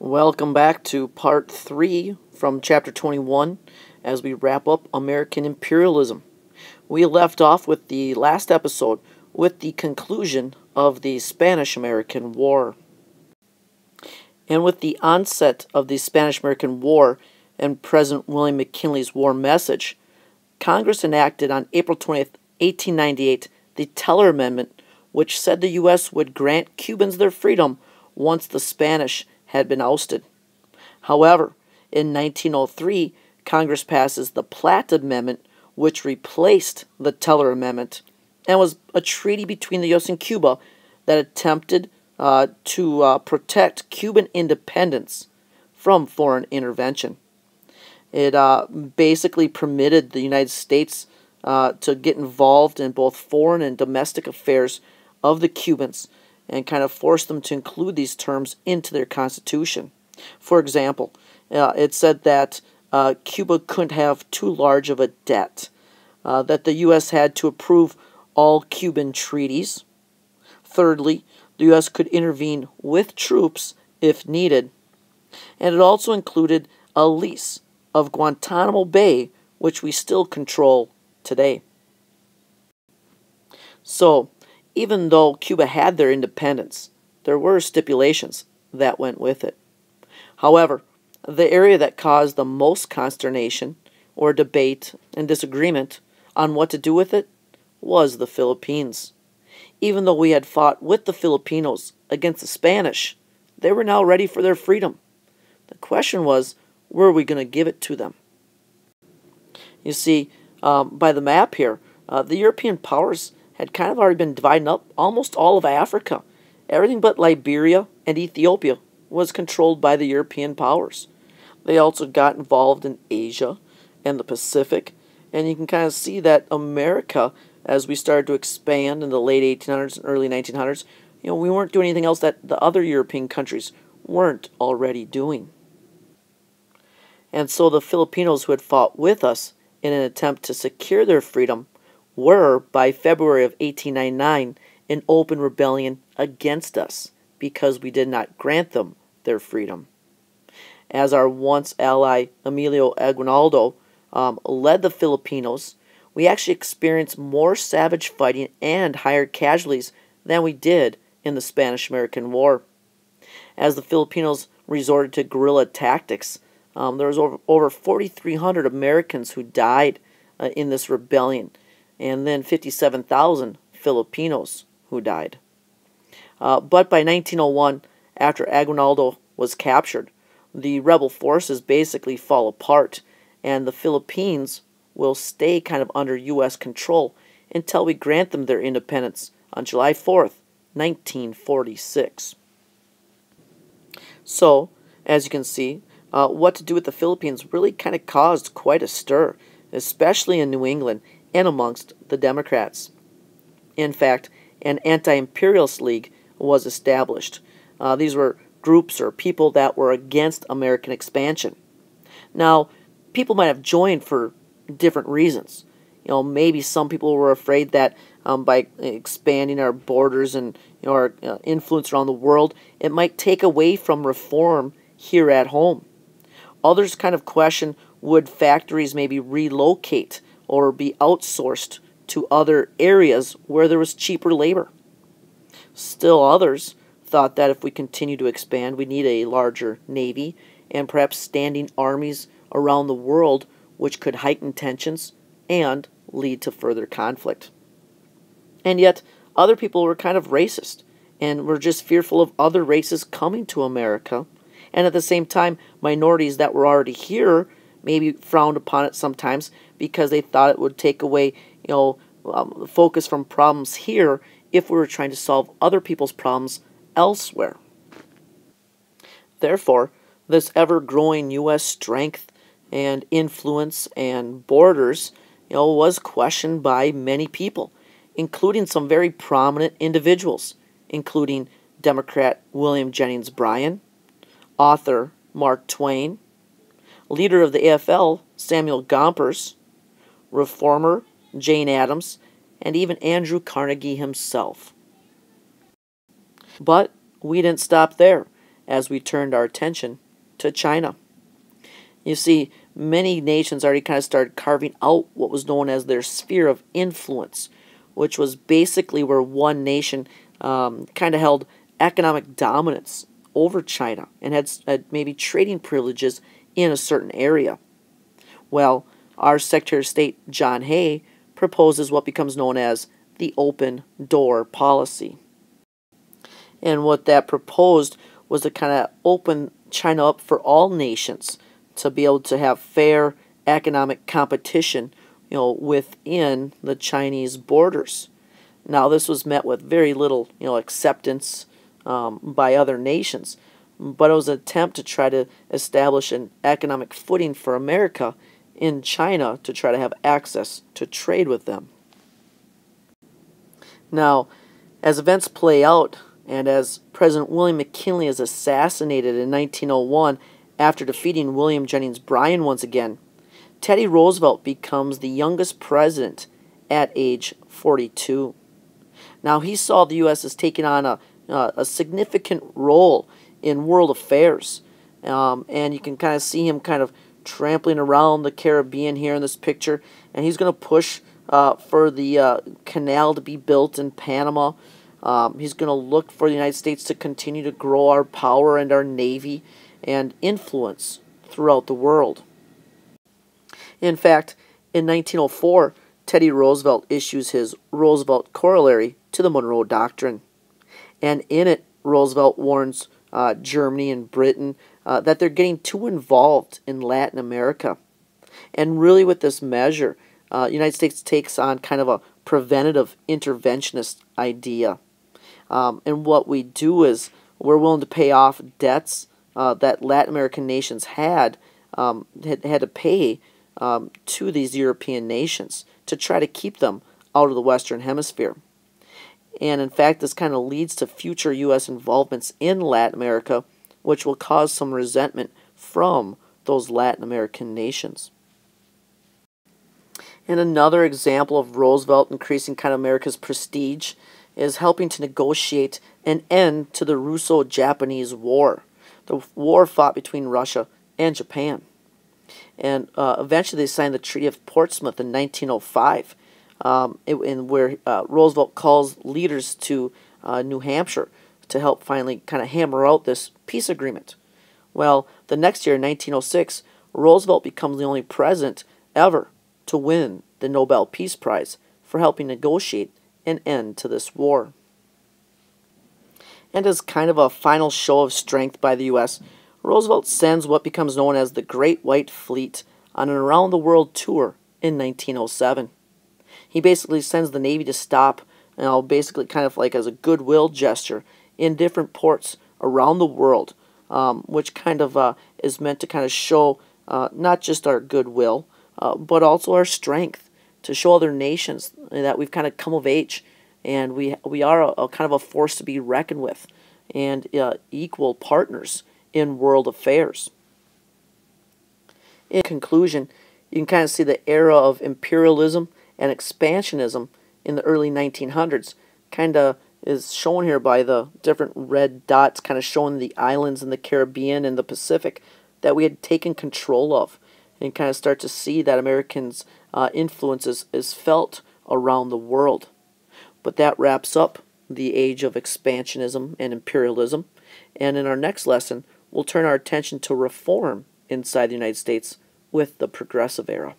Welcome back to part 3 from chapter 21 as we wrap up American imperialism. We left off with the last episode with the conclusion of the Spanish-American War. And with the onset of the Spanish-American War and President William McKinley's war message, Congress enacted on April 20th, 1898, the Teller Amendment, which said the U.S. would grant Cubans their freedom once the Spanish had been ousted. However, in 1903, Congress passes the Platt Amendment, which replaced the Teller Amendment, and was a treaty between the U.S. and Cuba that attempted to protect Cuban independence from foreign intervention. It basically permitted the United States to get involved in both foreign and domestic affairs of the Cubans and kind of forced them to include these terms into their constitution. For example, it said that Cuba couldn't have too large of a debt, that the U.S. had to approve all Cuban treaties. Thirdly, the U.S. could intervene with troops if needed. And it also included a lease of Guantanamo Bay, which we still control today. So, even though Cuba had their independence, there were stipulations that went with it. However, the area that caused the most consternation or debate and disagreement on what to do with it was the Philippines. Even though we had fought with the Filipinos against the Spanish, they were now ready for their freedom. The question was, were we going to give it to them? You see, by the map here, the European powers had kind of already been dividing up almost all of Africa. Everything but Liberia and Ethiopia was controlled by the European powers. They also got involved in Asia and the Pacific, and you can kind of see that America, as we started to expand in the late 1800s and early 1900s, we weren't doing anything else that the other European countries weren't already doing. And so the Filipinos who had fought with us in an attempt to secure their freedom were, by February of 1899, in open rebellion against us because we did not grant them their freedom. As our once ally Emilio Aguinaldo led the Filipinos, we actually experienced more savage fighting and higher casualties than we did in the Spanish-American War. As the Filipinos resorted to guerrilla tactics, there was over 4,300 Americans who died in this rebellion, and then 57,000 Filipinos who died. But by 1901, after Aguinaldo was captured, the rebel forces basically fall apart, and the Philippines will stay kind of under U.S. control until we grant them their independence on July 4th, 1946. So, as you can see, what to do with the Philippines really kind of caused quite a stir, especially in New England and amongst the Democrats. In fact, an anti-imperialist league was established. These were groups or people that were against American expansion. Now, people might have joined for different reasons. Maybe some people were afraid that by expanding our borders and our influence around the world, it might take away from reform here at home. Others kind of question, would factories maybe relocate or be outsourced to other areas where there was cheaper labor? Still others thought that if we continue to expand, we need a larger navy and perhaps standing armies around the world, which could heighten tensions and lead to further conflict. And yet, other people were kind of racist and were just fearful of other races coming to America, and at the same time, minorities that were already here maybe frowned upon it sometimes because they thought it would take away, focus from problems here if we were trying to solve other people's problems elsewhere. Therefore, this ever-growing U.S. strength and influence and borders, was questioned by many people, including some very prominent individuals, including Democrat William Jennings Bryan, author Mark Twain, leader of the AFL Samuel Gompers, reformer Jane Addams, and even Andrew Carnegie himself. But we didn't stop there, as we turned our attention to China. You see, many nations already kind of started carving out what was known as their sphere of influence, which was basically where one nation kind of held economic dominance over China and had maybe trading privileges in a certain area. Well, our Secretary of State, John Hay, proposes what becomes known as the open door policy. And what that proposed was to kind of open China up for all nations to be able to have fair economic competition, within the Chinese borders. Now, this was met with very little, acceptance by other nations, but it was an attempt to try to establish an economic footing for America in China to try to have access to trade with them. Now, as events play out, and as President William McKinley is assassinated in 1901 after defeating William Jennings Bryan once again, Teddy Roosevelt becomes the youngest president at age 42. Now, he saw the U.S. as taking on a significant role in world affairs, and you can kind of see him kind of trampling around the Caribbean here in this picture, and he's going to push for the canal to be built in Panama. He's going to look for the United States to continue to grow our power and our navy and influence throughout the world. In fact, in 1904, Teddy Roosevelt issues his Roosevelt Corollary to the Monroe Doctrine. And in it, Roosevelt warns Germany and Britain that they're getting too involved in Latin America. And really with this measure, the United States takes on kind of a preventative interventionist idea. And what we do is we're willing to pay off debts that Latin American nations had to pay to these European nations to try to keep them out of the Western Hemisphere. And in fact, this kind of leads to future U.S. involvements in Latin America, which will cause some resentment from those Latin American nations. And another example of Roosevelt increasing kind of America's prestige is helping to negotiate an end to the Russo-Japanese War, the war fought between Russia and Japan. And eventually they signed the Treaty of Portsmouth in 1905, where Roosevelt calls leaders to New Hampshire to help finally kind of hammer out this peace agreement. Well, the next year, in 1906, Roosevelt becomes the only president ever to win the Nobel Peace Prize for helping negotiate an end to this war. And as kind of a final show of strength by the U.S., Roosevelt sends what becomes known as the Great White Fleet on an around-the-world tour in 1907. He basically sends the Navy to stop, basically kind of like as a goodwill gesture in different ports around the world, which kind of is meant to kind of show not just our goodwill, but also our strength, to show other nations that we've kind of come of age, and we are a kind of a force to be reckoned with, and equal partners in world affairs. In conclusion, you can kind of see the era of imperialism and expansionism in the early 1900s kind of is shown here by the different red dots kind of showing the islands in the Caribbean and the Pacific that we had taken control of, and kind of start to see that Americans' influence is felt around the world. But that wraps up the age of expansionism and imperialism, and in our next lesson, we'll turn our attention to reform inside the United States with the Progressive Era.